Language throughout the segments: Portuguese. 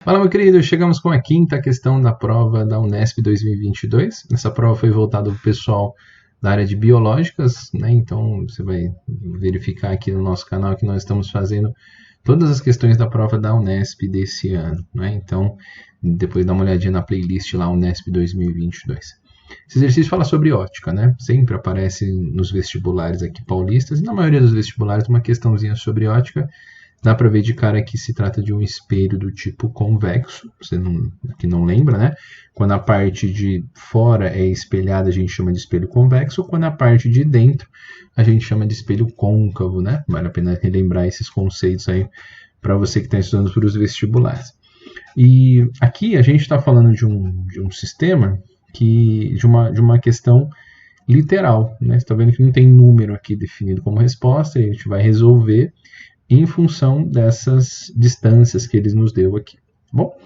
Fala, meu querido, chegamos com a quinta questão da prova da Unesp 2022. Essa prova foi voltada para o pessoal da área de biológicas, né? Então você vai verificar aqui no nosso canal que nós estamos fazendo todas as questões da prova da Unesp desse ano, né? Então depois dá uma olhadinha na playlist lá, Unesp 2022. Esse exercício fala sobre ótica, né? Sempre aparece nos vestibulares aqui paulistas e na maioria dos vestibulares uma questãozinha sobre ótica. Dá para ver de cara que se trata de um espelho do tipo convexo, você que não lembra, né? Quando a parte de fora é espelhada, a gente chama de espelho convexo, quando a parte de dentro a gente chama de espelho côncavo, né? Vale a pena relembrar esses conceitos aí para você que está estudando para os vestibulares. E aqui a gente está falando de um sistema de uma questão literal, né? Você está vendo que não tem número aqui definido como resposta, e a gente vai resolver em função dessas distâncias que ele nos deu aqui. Bom,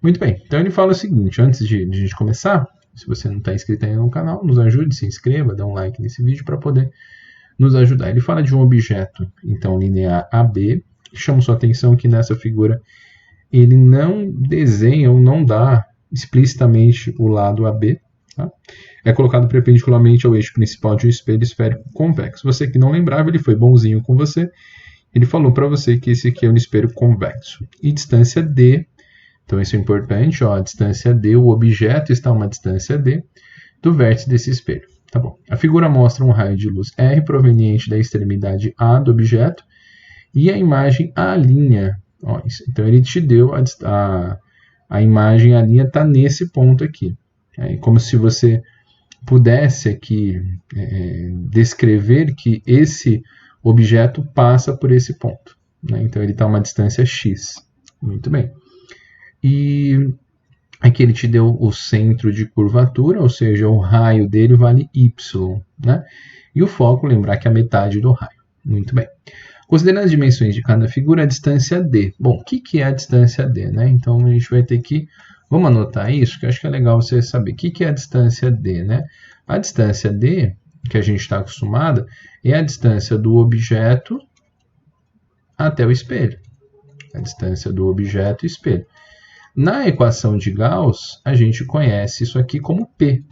muito bem. Então ele fala o seguinte, antes de a gente começar, se você não está inscrito ainda no canal, nos ajude, se inscreva, dá um like nesse vídeo para poder nos ajudar. Ele fala de um objeto, então, linear AB. Chama sua atenção que nessa figura ele não desenha ou não dá explicitamente o lado AB. Tá? É colocado perpendicularmente ao eixo principal de um espelho esférico convexo. Você que não lembrava, ele foi bonzinho com você. Ele falou para você que esse aqui é um espelho convexo. E distância D, então isso é importante, ó, a distância D, o objeto está a uma distância D do vértice desse espelho. Tá bom. A figura mostra um raio de luz R proveniente da extremidade A do objeto e a imagem A'. Ó, então ele te deu a imagem, a linha está nesse ponto aqui. É como se você pudesse aqui descrever que esse objeto passa por esse ponto, né? Então ele está a uma distância x. Muito bem. E aqui ele te deu o centro de curvatura, ou seja, o raio dele vale y, né? E o foco, lembrar que é a metade do raio. Muito bem. Considerando as dimensões de cada figura, a distância d. Bom, o que é a distância d, né? Então a gente vai ter que... Vamos anotar isso, que eu acho que é legal você saber. O que é a distância d, né? A distância d, que a gente está acostumado, é a distância do objeto até o espelho. A distância do objeto e espelho. Na equação de Gauss, a gente conhece isso aqui como P.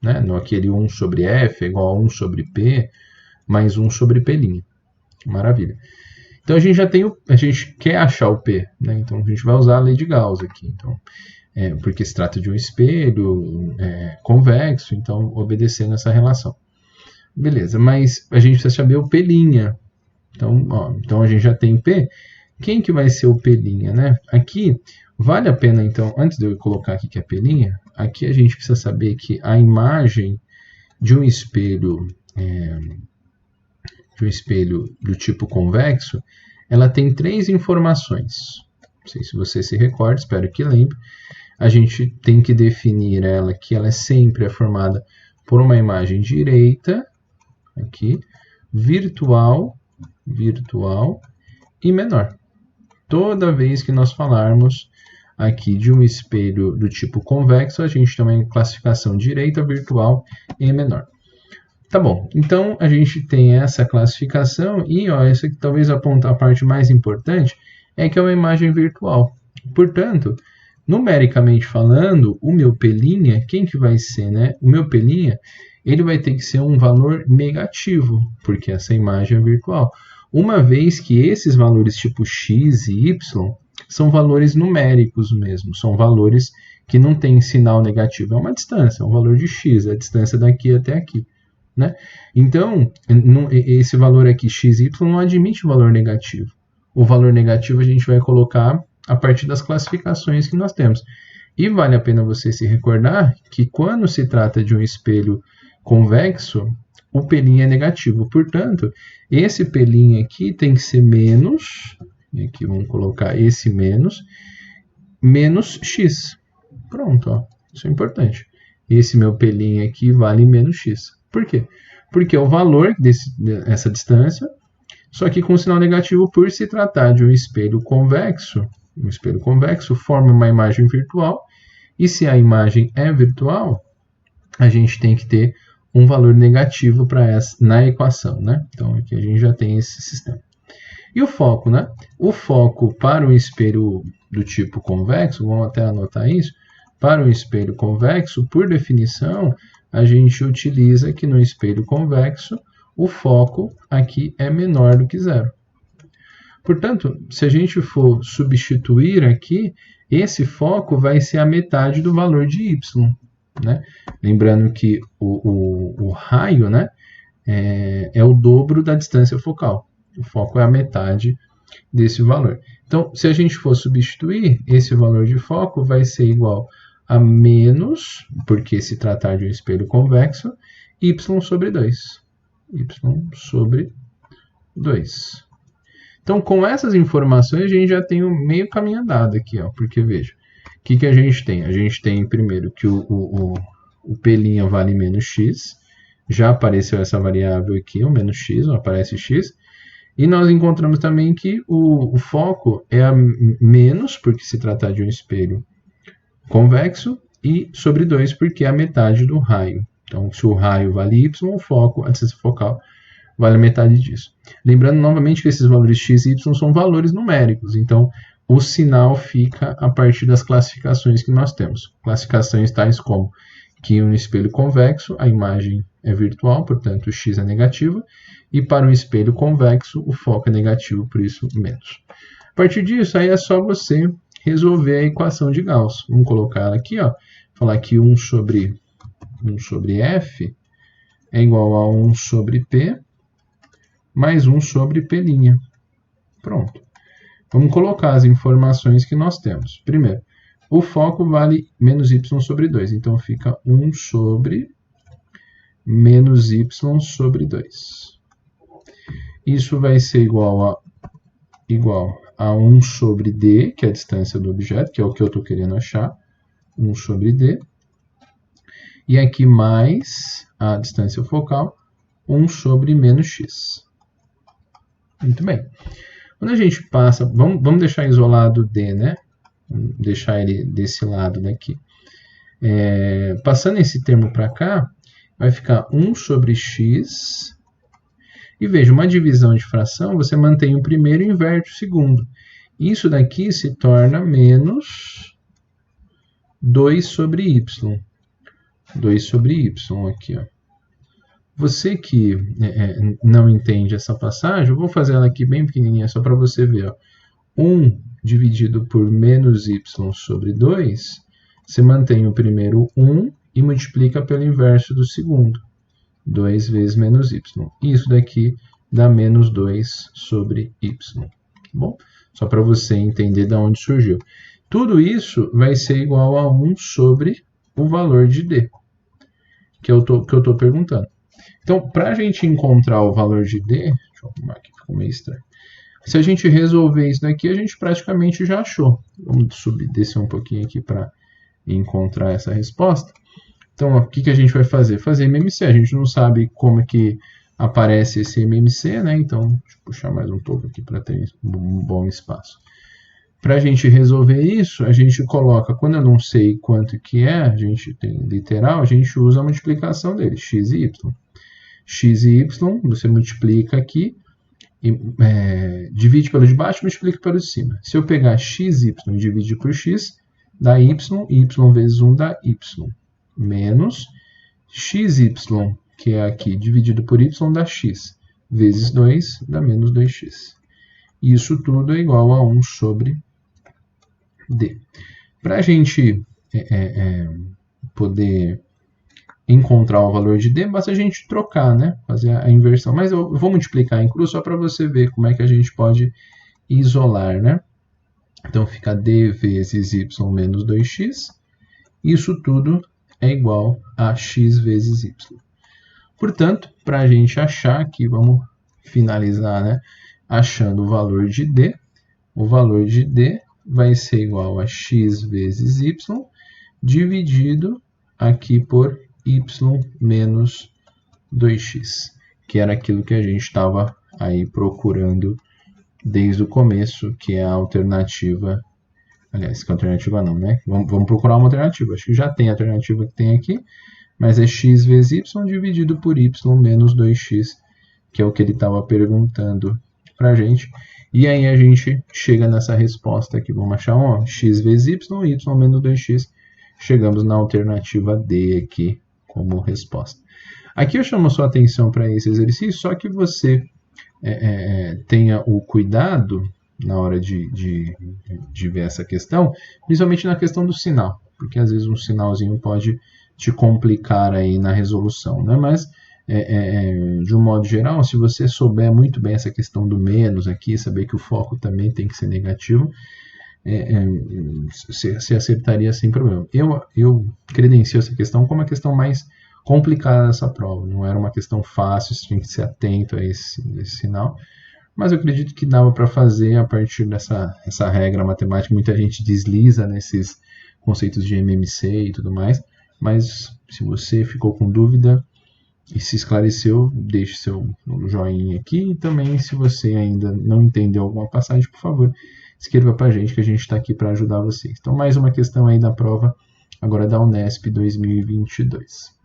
Né? No aquele 1 sobre F é igual a 1 sobre P mais 1 sobre P'. Maravilha. Então a gente já tem a gente quer achar o P. Né? Então a gente vai usar a lei de Gauss aqui. Então, porque se trata de um espelho convexo, então obedecendo essa relação. Beleza, mas a gente precisa saber o P'. Então a gente já tem P. Quem que vai ser o P', né? Aqui, vale a pena, então, antes de eu colocar aqui que é P', aqui a gente precisa saber que a imagem de um espelho do tipo convexo, ela tem 3 informações. Não sei se você se recorda, espero que lembre. A gente tem que definir ela que ela sempre é formada por uma imagem direita, aqui, virtual e menor. Toda vez que nós falarmos aqui de um espelho do tipo convexo, a gente tem uma classificação direita, virtual e menor. Tá bom, então a gente tem essa classificação e essa que talvez aponta a parte mais importante é que é uma imagem virtual. Portanto, numericamente falando, o meu P', quem que vai ser, né? O meu P', ele vai ter que ser um valor negativo, porque essa imagem é virtual. Uma vez que esses valores tipo x e y são valores numéricos mesmo, são valores que não têm sinal negativo, é uma distância, é um valor de x, a distância daqui até aqui. Né? Então, esse valor aqui, x e y, não admite o valor negativo. O valor negativo a gente vai colocar a partir das classificações que nós temos. E vale a pena você se recordar que quando se trata de um espelho convexo, o P' é negativo. Portanto, esse P' aqui tem que ser menos, aqui vamos colocar esse menos x. Pronto, ó, isso é importante. Esse meu P' aqui vale menos x. Por quê? Porque é o valor dessa distância, só que com sinal negativo por se tratar de um espelho convexo. Um espelho convexo forma uma imagem virtual, e se a imagem é virtual, a gente tem que ter um valor negativo na equação, né? Então aqui a gente já tem esse sistema. E o foco, né? O foco para um espelho do tipo convexo, vamos até anotar isso, para um espelho convexo, por definição, a gente utiliza que no espelho convexo, o foco aqui é menor do que zero. Portanto, se a gente for substituir aqui, esse foco vai ser a metade do valor de y. Né? Lembrando que o raio, né, é o dobro da distância focal. O foco é a metade desse valor. Então, se a gente for substituir, esse valor de foco vai ser igual a menos, porque se tratar de um espelho convexo, y sobre 2. Y sobre 2. Então, com essas informações, a gente já tem um meio caminho andado aqui, ó, porque veja, o que a gente tem? A gente tem primeiro que o P' vale menos x, já apareceu essa variável aqui, o menos x, não aparece x, e nós encontramos também que o foco é a menos, porque se tratar de um espelho convexo, e sobre 2, porque é a metade do raio. Então, se o raio vale y, o foco, a distância focal, vale a metade disso. Lembrando novamente que esses valores x e y são valores numéricos, então o sinal fica a partir das classificações que nós temos. Classificações tais como que um espelho convexo, a imagem é virtual, portanto o x é negativo, e para um espelho convexo o foco é negativo, por isso menos. A partir disso, aí é só você resolver a equação de Gauss. Vamos colocar ela aqui, ó, falar que 1 sobre f é igual a 1 sobre p mais 1 sobre P'. Pronto. Vamos colocar as informações que nós temos. Primeiro, o foco vale menos y sobre 2. Então, fica 1 sobre menos y sobre 2. Isso vai ser igual a 1 sobre d, que é a distância do objeto, que é o que eu estou querendo achar. 1 sobre d. E aqui mais a distância focal, 1 sobre menos x. Muito bem. Quando a gente passa, vamos deixar isolado D, né? Vamos deixar ele desse lado daqui. Passando esse termo para cá, vai ficar 1 sobre x. E veja, uma divisão de fração, você mantém o primeiro e inverte o segundo. Isso daqui se torna menos 2 sobre y. 2 sobre y aqui, ó. Você que não entende essa passagem, eu vou fazer ela aqui bem pequenininha, só para você ver. Ó. 1 dividido por menos y sobre 2, você mantém o primeiro 1 e multiplica pelo inverso do segundo. 2 vezes menos y. Isso daqui dá menos 2 sobre y. Bom, só para você entender de onde surgiu. Tudo isso vai ser igual a 1 sobre o valor de d, que eu estou perguntando. Então, para a gente encontrar o valor de d, deixa eu arrumar aqui, ficou meio estranho. Se a gente resolver isso daqui, a gente praticamente já achou. Vamos descer um pouquinho aqui para encontrar essa resposta. Então, o que a gente vai fazer? Fazer MMC. A gente não sabe como que aparece esse MMC, né? Então, deixa eu puxar mais um pouco aqui para ter um bom espaço. Para a gente resolver isso, a gente coloca, quando eu não sei quanto que é, a gente tem literal, a gente usa a multiplicação dele, x e y. X e y, você multiplica aqui, divide pelo de baixo, multiplica pelo de cima. Se eu pegar x e y e dividir por x, dá y, y vezes 1 dá y, menos xy, que é aqui, dividido por y, dá x, vezes 2, dá menos 2x. Isso tudo é igual a 1 sobre d. Para a gente poder encontrar o valor de d, basta a gente trocar, né? Fazer a inversão. Mas eu vou multiplicar em cruz só para você ver como é que a gente pode isolar, né? Então, fica d vezes y menos 2x. Isso tudo é igual a x vezes y. Portanto, para a gente achar aqui, vamos finalizar, né? Achando o valor de d. O valor de d vai ser igual a x vezes y, dividido aqui por y menos 2x, que era aquilo que a gente estava aí procurando desde o começo, que é a alternativa. Aliás, que alternativa não, né? Vamos procurar uma alternativa. Acho que já tem a alternativa que tem aqui, mas é x vezes y dividido por y menos 2x, que é o que ele estava perguntando para a gente. E aí a gente chega nessa resposta aqui. Vamos achar x vezes y, y menos 2x. Chegamos na alternativa D aqui como resposta. Aqui eu chamo sua atenção para esse exercício, só que você tenha o cuidado na hora de ver essa questão, principalmente na questão do sinal, porque às vezes um sinalzinho pode te complicar aí na resolução, né? Mas de um modo geral, se você souber muito bem essa questão do menos aqui, saber que o foco também tem que ser negativo, você acertaria sem problema. Eu credencio essa questão como a questão mais complicada dessa prova, não era uma questão fácil, você tinha que ser atento a esse sinal, mas eu acredito que dava para fazer a partir dessa regra matemática. Muita gente desliza nesses conceitos de MMC e tudo mais, mas se você ficou com dúvida e se esclareceu, deixe seu joinha aqui, e também se você ainda não entendeu alguma passagem, por favor, escreva para a gente que a gente está aqui para ajudar vocês. Então mais uma questão aí da prova agora da Unesp 2022.